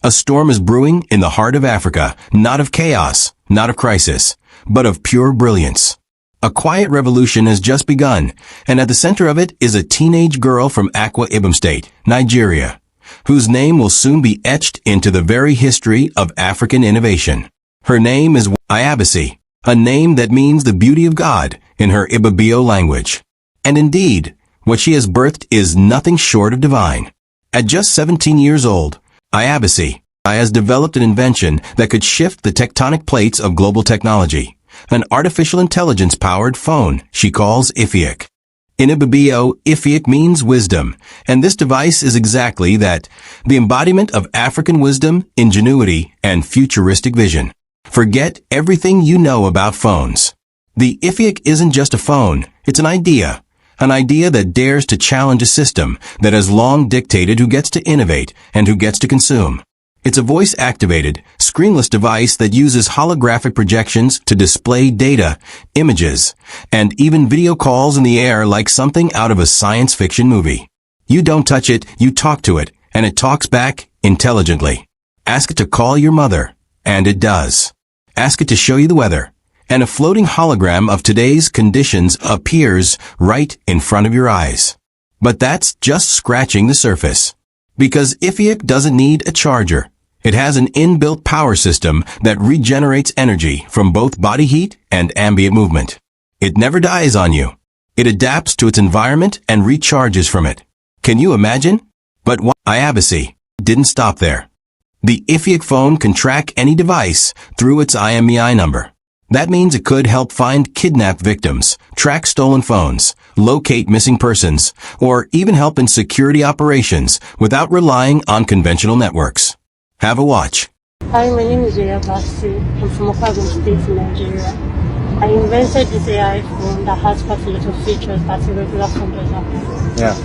A storm is brewing in the heart of Africa, not of chaos, not of crisis, but of pure brilliance. A quiet revolution has just begun, and at the center of it is a teenage girl from Akwa Ibom State, Nigeria, whose name will soon be etched into the very history of African innovation. Her name is Ayabasi, a name that means the beauty of God in her Ibibio language. And indeed, what she has birthed is nothing short of divine. At just 17 years old, Ayabasi has developed an invention that could shift the tectonic plates of global technology, an artificial intelligence-powered phone she calls Ifiak. In Ibibio, Ifiak means wisdom, and this device is exactly that, the embodiment of African wisdom, ingenuity, and futuristic vision. Forget everything you know about phones. The Ifiak isn't just a phone, it's an idea that dares to challenge a system that has long dictated who gets to innovate and who gets to consume. It's a voice-activated, screenless device that uses holographic projections to display data, images, and even video calls in the air like something out of a science fiction movie. You don't touch it, you talk to it, and it talks back intelligently. Ask it to call your mother, and it does. Ask it to show you the weather, and a floating hologram of today's conditions appears right in front of your eyes. But that's just scratching the surface. Because Ifiak doesn't need a charger. It has an inbuilt power system that regenerates energy from both body heat and ambient movement. It never dies on you. It adapts to its environment and recharges from it. Can you imagine? But Ayabasi didn't stop there. The Ifiak phone can track any device through its IMEI number. That means it could help find kidnapped victims, track stolen phones, locate missing persons, or even help in security operations without relying on conventional networks. Have a watch. Hi, my name is Ayabasi. I'm from Holograms State in Nigeria. I invented this AI phone that has quite a lot of features that a regular phone doesn't have. Yeah.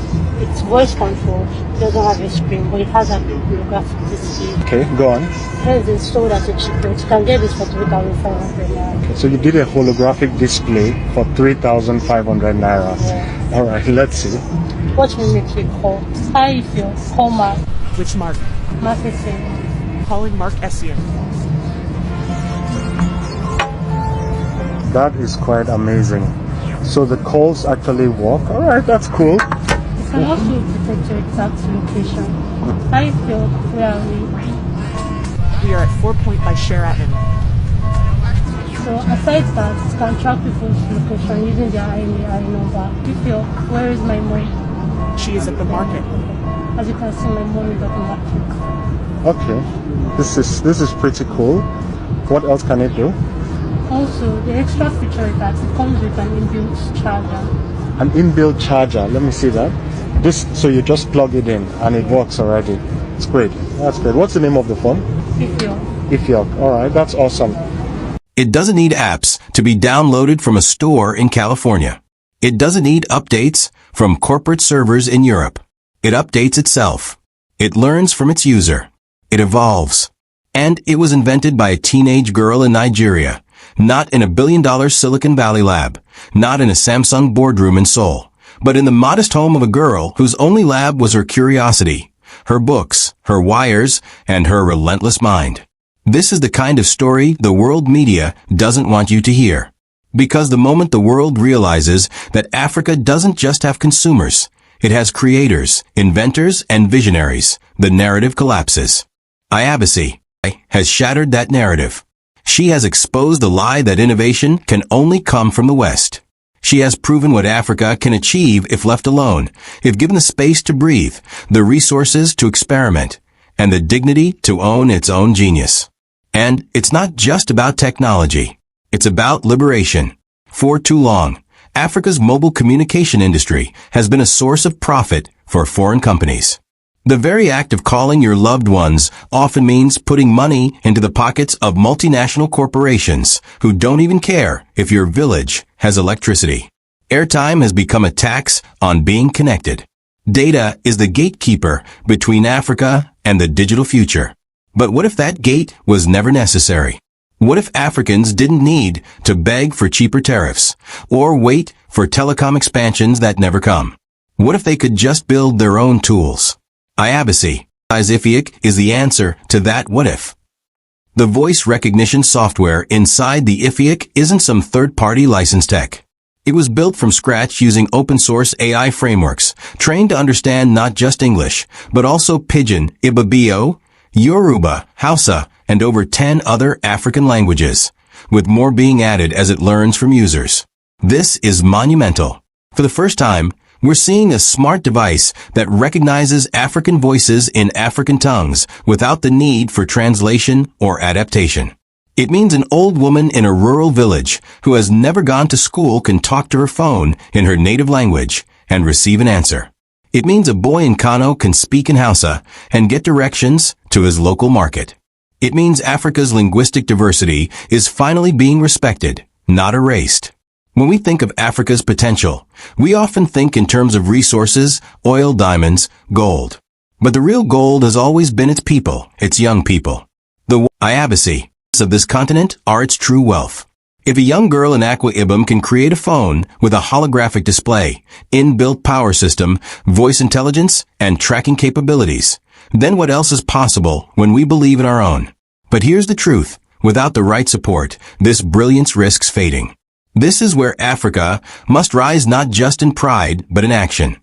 It's voice controlled. It doesn't have a screen, but it has a holographic display. Okay, go on. Hence, it's sold at a cheap rate. You can get this for 3,500 naira. Okay, so you did a holographic display for 3,500 naira. Yeah. All right, let's see. Watch me make a call. Hi, if you call Mark. Which Mark? Marketing. Calling Mark Essien. That is quite amazing. So the calls actually work. All right, that's cool. It can also detect your exact location. Hi, Phil. Where are we? We are at 4 Point by Sheraton. So aside that, it can track people's location using their IMEI number. Phil, where is my mom? She is at the market. As you can see, my mom is at the market. Okay, this is pretty cool. What else can it do? Also, the extra feature is that it comes with an inbuilt charger. An inbuilt charger. Let me see that. So you just plug it in and it works already. It's great. That's great. What's the name of the phone? Ifiak. All right, that's awesome. It doesn't need apps to be downloaded from a store in California. It doesn't need updates from corporate servers in Europe. It updates itself. It learns from its user. It evolves. And it was invented by a teenage girl in Nigeria, not in a billion-dollar Silicon Valley lab, not in a Samsung boardroom in Seoul, but in the modest home of a girl whose only lab was her curiosity, her books, her wires, and her relentless mind. This is the kind of story the world media doesn't want you to hear. Because the moment the world realizes that Africa doesn't just have consumers, it has creators, inventors, and visionaries, the narrative collapses. Ayabasi has shattered that narrative. She has exposed the lie that innovation can only come from the West. She has proven what Africa can achieve if left alone, if given the space to breathe, the resources to experiment, and the dignity to own its own genius. And it's not just about technology. It's about liberation. For too long, Africa's mobile communication industry has been a source of profit for foreign companies. The very act of calling your loved ones often means putting money into the pockets of multinational corporations who don't even care if your village has electricity. Airtime has become a tax on being connected. Data is the gatekeeper between Africa and the digital future. But what if that gate was never necessary? What if Africans didn't need to beg for cheaper tariffs or wait for telecom expansions that never come? What if they could just build their own tools? Ayabasi IFIC is the answer to that what if. The voice recognition software inside the IFIC isn't some third-party licensed tech. It was built from scratch using open-source AI frameworks, trained to understand not just English, but also Pidgin, Ibibio, Yoruba, Hausa, and over 10 other African languages, with more being added as it learns from users. This is monumental. For the first time, we're seeing a smart device that recognizes African voices in African tongues without the need for translation or adaptation. It means an old woman in a rural village who has never gone to school can talk to her phone in her native language and receive an answer. It means a boy in Kano can speak in Hausa and get directions to his local market. It means Africa's linguistic diversity is finally being respected, not erased. When we think of Africa's potential, we often think in terms of resources, oil, diamonds, gold. But the real gold has always been its people, its young people. The Iabasi of this continent are its true wealth. If a young girl in Akwa Ibom can create a phone with a holographic display, inbuilt power system, voice intelligence, and tracking capabilities, then what else is possible when we believe in our own? But here's the truth. Without the right support, this brilliance risks fading. This is where Africa must rise not just in pride, but in action.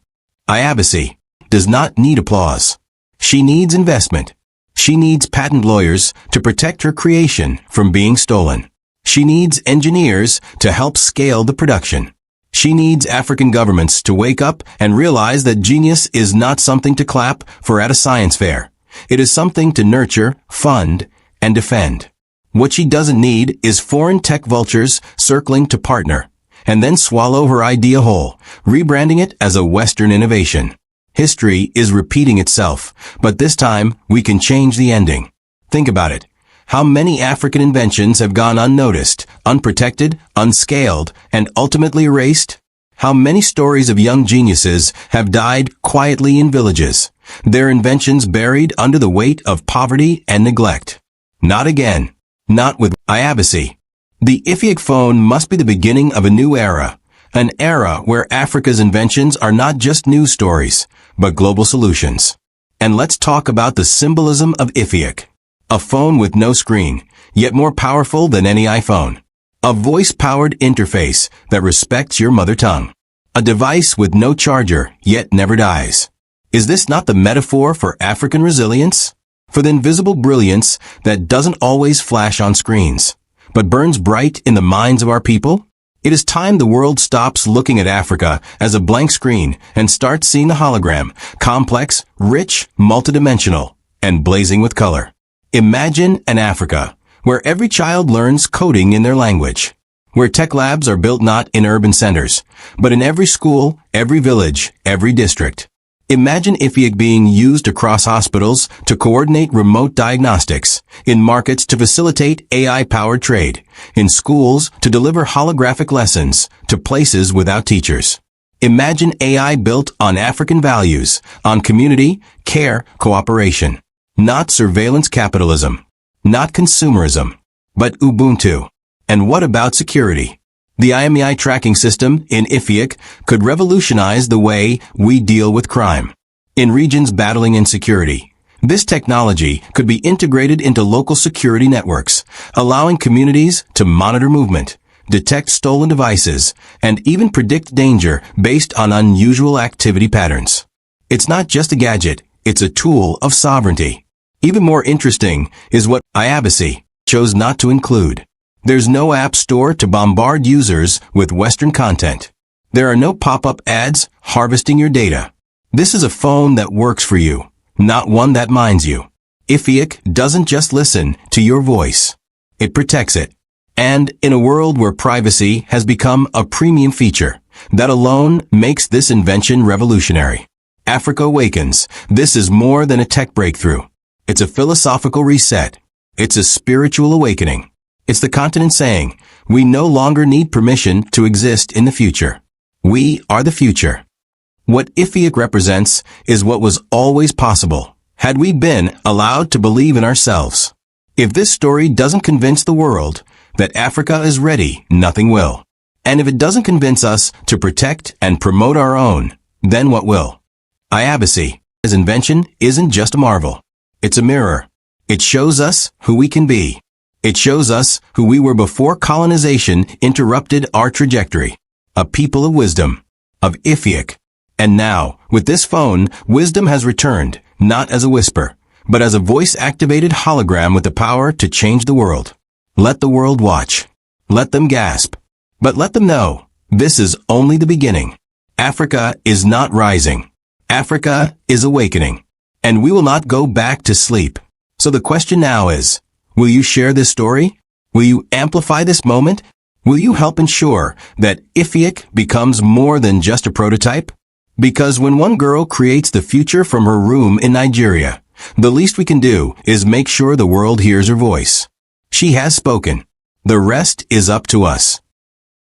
Iabasi does not need applause. She needs investment. She needs patent lawyers to protect her creation from being stolen. She needs engineers to help scale the production. She needs African governments to wake up and realize that genius is not something to clap for at a science fair. It is something to nurture, fund, and defend. What she doesn't need is foreign tech vultures circling to partner, and then swallow her idea whole, rebranding it as a Western innovation. History is repeating itself, but this time we can change the ending. Think about it. How many African inventions have gone unnoticed, unprotected, unscaled, and ultimately erased? How many stories of young geniuses have died quietly in villages, their inventions buried under the weight of poverty and neglect? Not again. Not with Iabasi. The IFIC phone must be the beginning of a new era, an era where Africa's inventions are not just news stories, but global solutions. And let's talk about the symbolism of IFIC. A phone with no screen, yet more powerful than any iPhone. A voice-powered interface that respects your mother tongue. A device with no charger, yet never dies. Is this not the metaphor for African resilience? For the invisible brilliance that doesn't always flash on screens, but burns bright in the minds of our people? It is time the world stops looking at Africa as a blank screen and starts seeing the hologram, complex, rich, multidimensional, and blazing with color. Imagine an Africa where every child learns coding in their language, where tech labs are built not in urban centers, but in every school, every village, every district. Imagine IFIC being used across hospitals to coordinate remote diagnostics, in markets to facilitate AI-powered trade, in schools to deliver holographic lessons to places without teachers. Imagine AI built on African values, on community, care, cooperation. Not surveillance capitalism, not consumerism, but Ubuntu. And what about security? The IMEI tracking system in IFIC could revolutionize the way we deal with crime. In regions battling insecurity, this technology could be integrated into local security networks, allowing communities to monitor movement, detect stolen devices, and even predict danger based on unusual activity patterns. It's not just a gadget, it's a tool of sovereignty. Even more interesting is what Iabasi chose not to include. There's no app store to bombard users with Western content. There are no pop-up ads harvesting your data. This is a phone that works for you, not one that minds you. IFIC doesn't just listen to your voice. It protects it. And in a world where privacy has become a premium feature, that alone makes this invention revolutionary. Africa awakens. This is more than a tech breakthrough. It's a philosophical reset. It's a spiritual awakening. It's the continent saying, we no longer need permission to exist in the future. We are the future. What IFIC represents is what was always possible, had we been allowed to believe in ourselves. If this story doesn't convince the world that Africa is ready, nothing will. And if it doesn't convince us to protect and promote our own, then what will? Iabasi, his invention isn't just a marvel. It's a mirror. It shows us who we can be. It shows us who we were before colonization interrupted our trajectory. A people of wisdom, of Ifiak. And now, with this phone, wisdom has returned, not as a whisper, but as a voice-activated hologram with the power to change the world. Let the world watch. Let them gasp. But let them know, this is only the beginning. Africa is not rising. Africa is awakening. And we will not go back to sleep. So the question now is, will you share this story? Will you amplify this moment? Will you help ensure that Ifiak becomes more than just a prototype? Because when one girl creates the future from her room in Nigeria, the least we can do is make sure the world hears her voice. She has spoken. The rest is up to us.